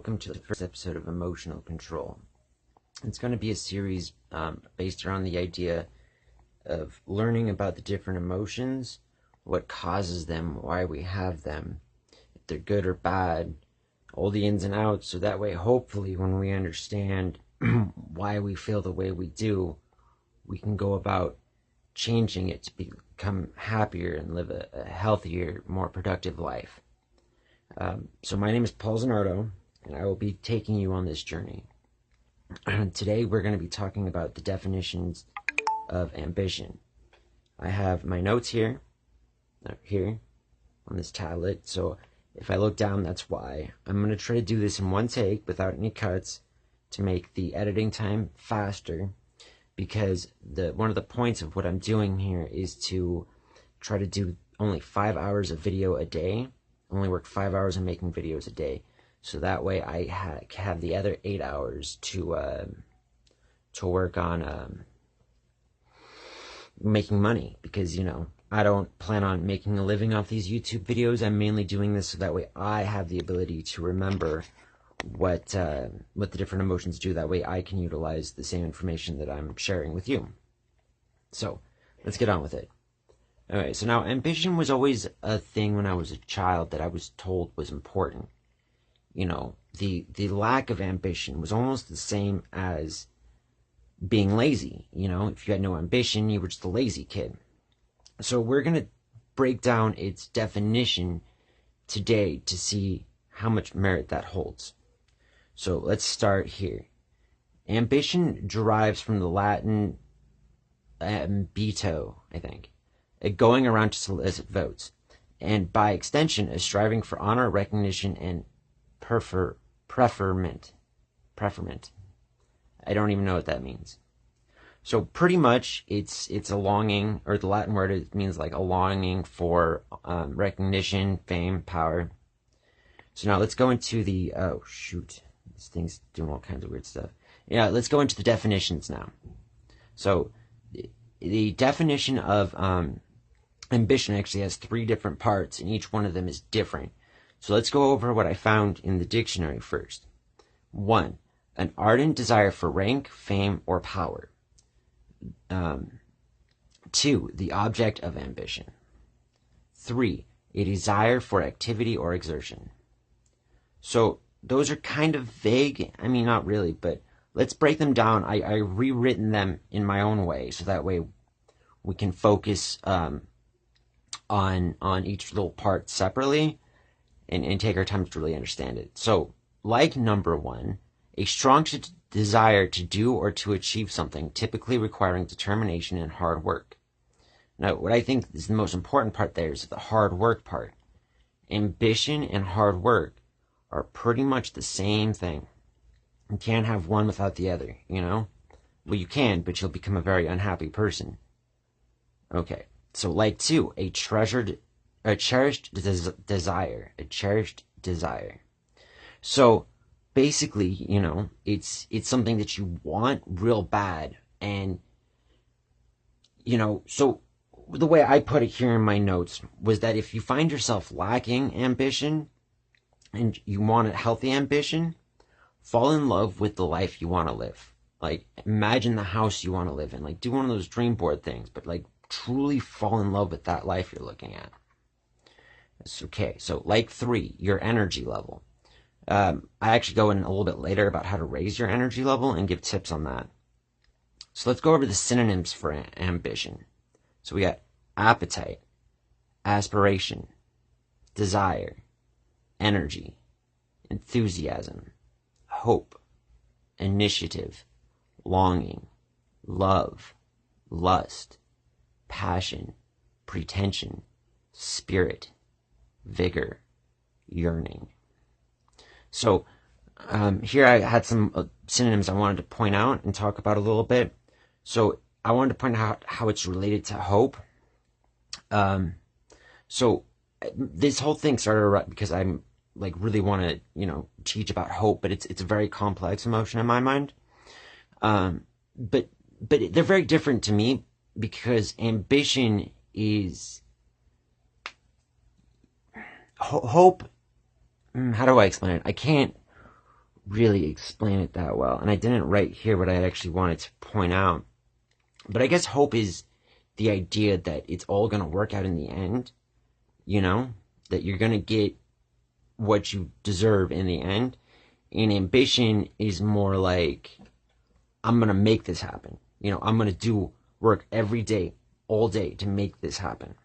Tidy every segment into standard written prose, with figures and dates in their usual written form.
welcome to the first episode of Emotional Control. It's going to be a series based around the idea of learning about the different emotions, what causes them, why we have them, if they're good or bad, all the ins and outs, so that way hopefully when we understand why we feel the way we do, we can go about changing it to become happier and live a healthier, more productive life. So my name is Paul Zanardo, and I will be taking you on this journey. Today we're going to be talking about the definitions of ambition. I have my notes here on this tablet, so if I look down, that's why. I'm going to try to do this in one take without any cuts to make the editing time faster, because one of the points of what I'm doing here is to try to do only 5 hours of video a day. Only work 5 hours on making videos a day, so that way I have the other 8 hours to work on making money, because I don't plan on making a living off these YouTube videos. I'm mainly doing this so that way I have the ability to remember what the different emotions do. That way I can utilize the same information that I'm sharing with you. So let's get on with it. Alright, so now ambition was always a thing when I was a child that I was told was important. The lack of ambition was almost the same as being lazy. If you had no ambition, you were just a lazy kid. So we're going to break down its definition today to see how much merit that holds. So let's start here. Ambition derives from the Latin ambito, I think. Going around to solicit votes, and by extension, a striving for honor, recognition, and preferment. I don't even know what that means. So pretty much, it's a longing, or the Latin word, it means like a longing for recognition, fame, power. So now let's go into the, oh shoot, this thing's doing all kinds of weird stuff. Yeah, let's go into the definitions now. So the definition of ambition actually has 3 different parts, and each one of them is different. So let's go over what I found in the dictionary first. 1, an ardent desire for rank, fame, or power. 2, the object of ambition. 3, a desire for activity or exertion. So those are kind of vague. I mean, not really, but let's break them down. I rewritten them in my own way, so that way we can focus on each little part separately and take our time to really understand it. So, like number 1, a strong desire to do or to achieve something, typically requiring determination and hard work. Now, what I think is the most important part there is the hard work part. Ambition and hard work are pretty much the same thing. You can't have one without the other, Well, you can, but you'll become a very unhappy person. Okay. So, like 2, a cherished desire. So, basically, it's something that you want real bad, and, so the way I put it here in my notes was that if you find yourself lacking ambition, and you want a healthy ambition, fall in love with the life you want to live. Like, imagine the house you want to live in. Like, do one of those dream board things, but like, truly fall in love with that life you're looking at. It's okay. So like 3, your energy level. I actually go in a little bit later about how to raise your energy level and give tips on that. So let's go over the synonyms for ambition. So we got appetite, aspiration, desire, energy, enthusiasm, hope, initiative, longing, love, lust, passion, pretension, spirit, vigor, yearning. So here I had some synonyms I wanted to point out and talk about a little bit. So I wanted to point out how it's related to hope. So this whole thing started because I'm like really want to teach about hope, but it's a very complex emotion in my mind. But they're very different to me, because ambition is hope. How do I explain it? I can't really explain it that well. And I didn't write here what I actually wanted to point out. But I guess hope is the idea that it's all going to work out in the end, you know, that you're going to get what you deserve in the end. And ambition is more like, I'm going to make this happen. You know, I'm going to do work every day, all day to make this happen.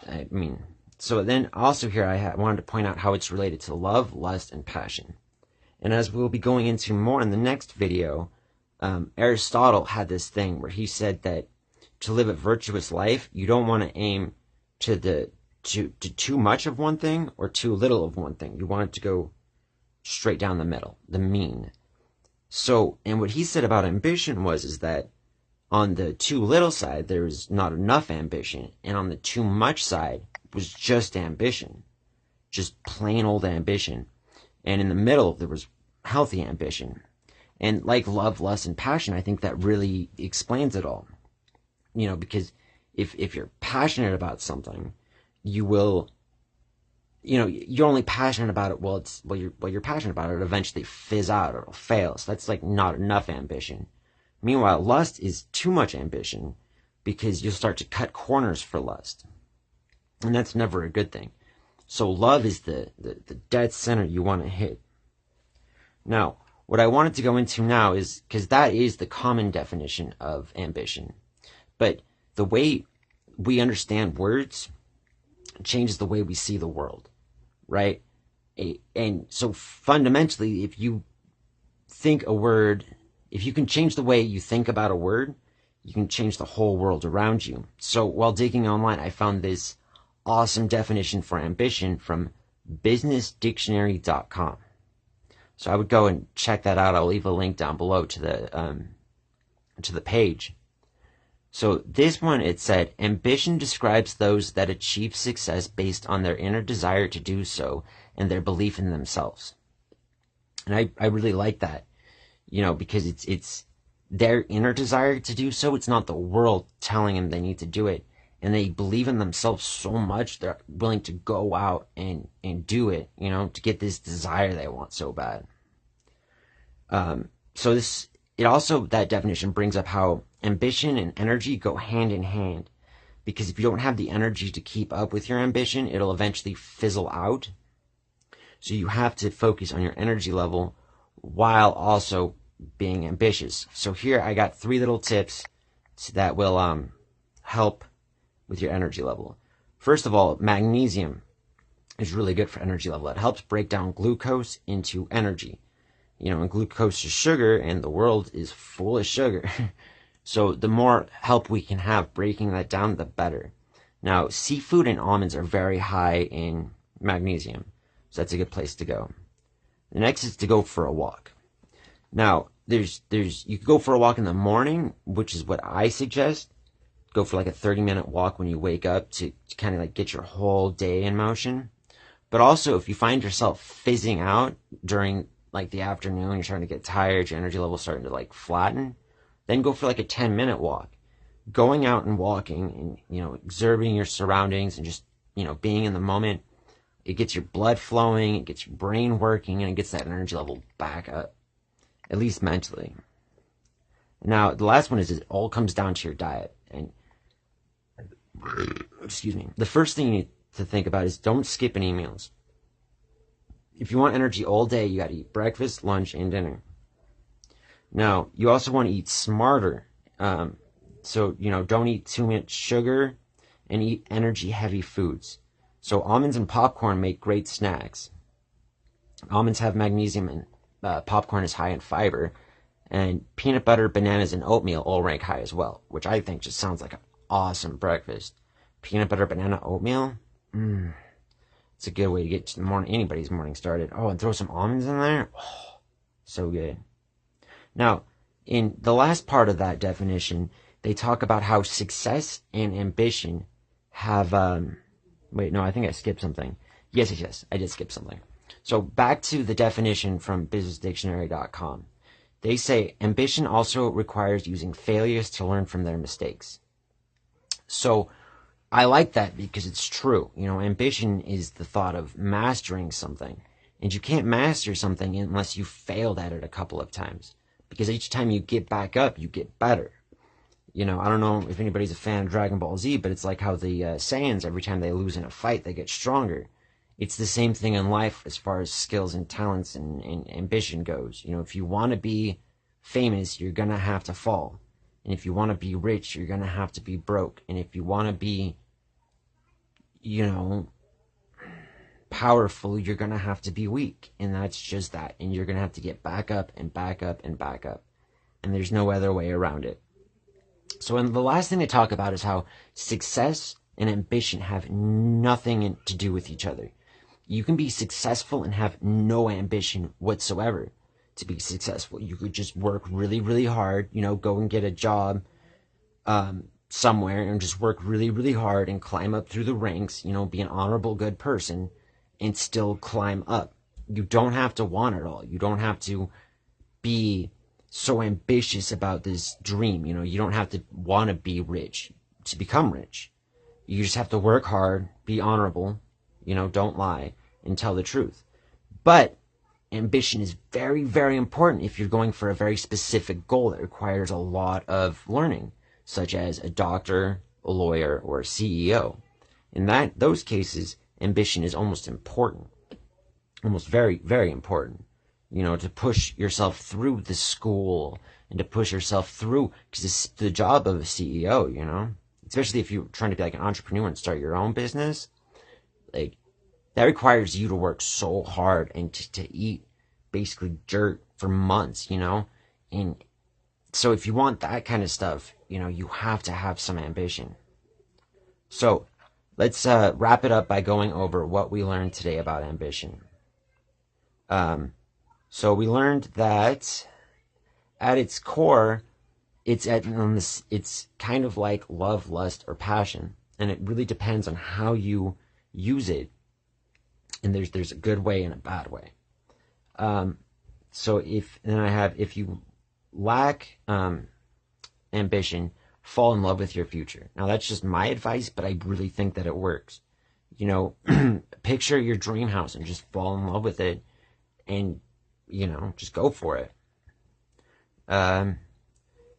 I mean, so then also here I wanted to point out how it's related to love, lust, and passion. And as we'll be going into more in the next video, Aristotle had this thing where he said that to live a virtuous life, you don't want to aim to too much of one thing or too little of one thing. You want it to go straight down the middle, the mean. So, and what he said about ambition is that on the too little side, there was not enough ambition, and on the too much side was just ambition, just plain old ambition. And in the middle, there was healthy ambition. And like love, lust, and passion, I think that really explains it all. You know, because if you're passionate about something, you will, you know, you're only passionate about it while you're passionate about it, it'll eventually fizz out or it'll fail. So that's like not enough ambition. Meanwhile, lust is too much ambition because you'll start to cut corners for lust. And that's never a good thing. So love is the dead center you want to hit. Now, what I wanted to go into now is, because that is the common definition of ambition. But the way we understand words changes the way we see the world, right? And so fundamentally, if you think a word, if you can change the way you think about a word, you can change the whole world around you. So while digging online, I found this awesome definition for ambition from businessdictionary.com. So I would go and check that out. I'll leave a link down below to the page. So this one, it said, ambition describes those that achieve success based on their inner desire to do so and their belief in themselves. And I really like that, you know, because it's their inner desire to do so. It's not the world telling them they need to do it. And they believe in themselves so much, they're willing to go out and do it, you know, to get this desire they want so bad. So it also, that definition brings up how ambition and energy go hand in hand. Because if you don't have the energy to keep up with your ambition, it'll eventually fizzle out. So you have to focus on your energy level while also being ambitious. So here I got 3 little tips that will help with your energy level. First of all, magnesium is really good for energy level. It helps break down glucose into energy. You know, and glucose is sugar, and the world is full of sugar. So the more help we can have breaking that down, the better. Now, seafood and almonds are very high in magnesium, so that's a good place to go. The next is to go for a walk. Now, you could go for a walk in the morning, which is what I suggest. Go for like a 30-minute walk when you wake up to kind of like get your whole day in motion. But also, if you find yourself fizzing out during like the afternoon, you're starting to get tired, your energy level's starting to like flatten, then go for like a 10-minute walk. Going out and walking and, you know, observing your surroundings and just, you know, being in the moment, it gets your blood flowing, it gets your brain working, and it gets that energy level back up, at least mentally. Now, the last one is it all comes down to your diet. And excuse me. The first thing you need to think about is don't skip any meals. If you want energy all day, you got to eat breakfast, lunch, and dinner. Now, you also want to eat smarter. So, you know, don't eat too much sugar and eat energy-heavy foods. So almonds and popcorn make great snacks. Almonds have magnesium and popcorn is high in fiber. And peanut butter, bananas, and oatmeal all rank high as well, which I think just sounds like an awesome breakfast. Peanut butter, banana, oatmeal? It's a good way to get anybody's morning started. Oh, and throw some almonds in there? Oh, so good. Now, in the last part of that definition, they talk about how success and ambition have, wait, no, I think I skipped something. Yes, I did skip something. So back to the definition from businessdictionary.com. They say ambition also requires using failures to learn from their mistakes. So I like that because it's true. You know, ambition is the thought of mastering something. And you can't master something unless you failed at it a couple of times. Because each time you get back up, you get better. You know, I don't know if anybody's a fan of Dragon Ball Z, but it's like how the Saiyans, every time they lose in a fight, they get stronger. It's the same thing in life as far as skills and talents and ambition goes. You know, if you want to be famous, you're going to have to fall. And if you want to be rich, you're going to have to be broke. And if you want to be, you know, powerful, you're going to have to be weak. And that's just that. And you're going to have to get back up and back up and back up. And there's no other way around it. So, and the last thing to talk about is how success and ambition have nothing to do with each other. You can be successful and have no ambition whatsoever to be successful. You could just work really, really hard, you know, go and get a job somewhere and just work really, really hard and climb up through the ranks, you know, be an honorable, good person and still climb up. You don't have to want it all. You don't have to be so ambitious about this dream. You know, you don't have to want to be rich to become rich. You just have to work hard, be honorable, you know, don't lie, and tell the truth. But ambition is very, very important if you're going for a very specific goal that requires a lot of learning, such as a doctor, a lawyer, or a CEO. In those cases, ambition is almost important, almost very, very important. You know, to push yourself through the school and to push yourself through, because it's the job of a CEO, you know, especially if you're trying to be like an entrepreneur and start your own business, like that requires you to work so hard and to eat basically dirt for months, you know, and so if you want that kind of stuff, you know, you have to have some ambition. So let's wrap it up by going over what we learned today about ambition. So we learned that at its core, it's kind of like love, lust, or passion, and it really depends on how you use it. And there's a good way and a bad way. So if you lack ambition, fall in love with your future. Now that's just my advice, but I really think that it works. You know, picture your dream house and just fall in love with it, and you know, just go for it.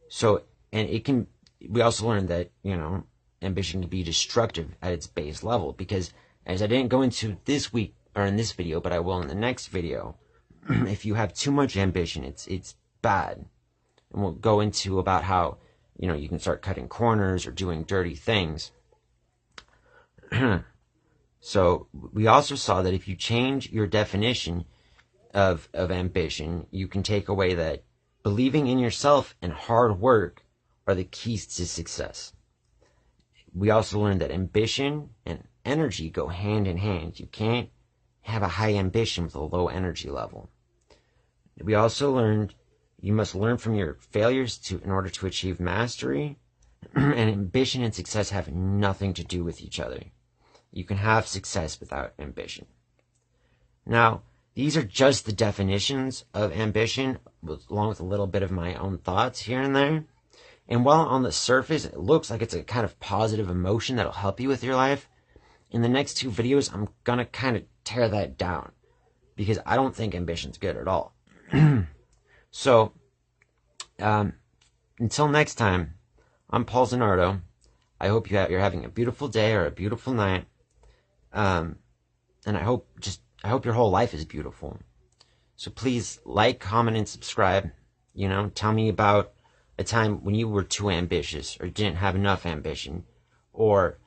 So, and we also learned that, you know, ambition can be destructive at its base level, because as I didn't go into this week or in this video, but I will in the next video, if you have too much ambition, it's bad. And we'll go into about how, you know, you can start cutting corners or doing dirty things. So we also saw that if you change your definition of ambition, you can take away that believing in yourself and hard work are the keys to success. We also learned that ambition and energy go hand in hand. You can't have a high ambition with a low energy level. We also learned you must learn from your failures in order to achieve mastery, and ambition and success have nothing to do with each other. You can have success without ambition. Now, these are just the definitions of ambition, along with a little bit of my own thoughts here and there. And while on the surface it looks like it's a kind of positive emotion that'll help you with your life, in the next two videos I'm gonna kind of tear that down, because I don't think ambition's good at all. So, until next time, I'm Paul Zanardo. I hope you're having a beautiful day or a beautiful night, and I hope your whole life is beautiful. So please like, comment, and subscribe. You know, tell me about a time when you were too ambitious or didn't have enough ambition, or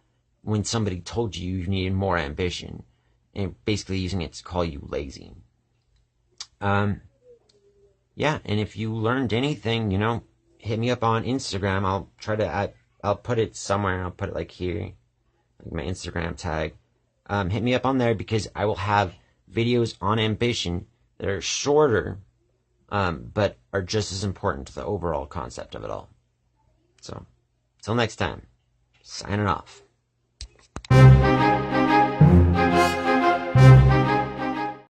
when somebody told you you needed more ambition, and basically using it to call you lazy. Yeah, and if you learned anything, you know, hit me up on Instagram. I'll put it somewhere. I'll put it like here, like my Instagram tag. Hit me up on there, because I will have videos on ambition that are shorter, but are just as important to the overall concept of it all. So, till next time, signing off.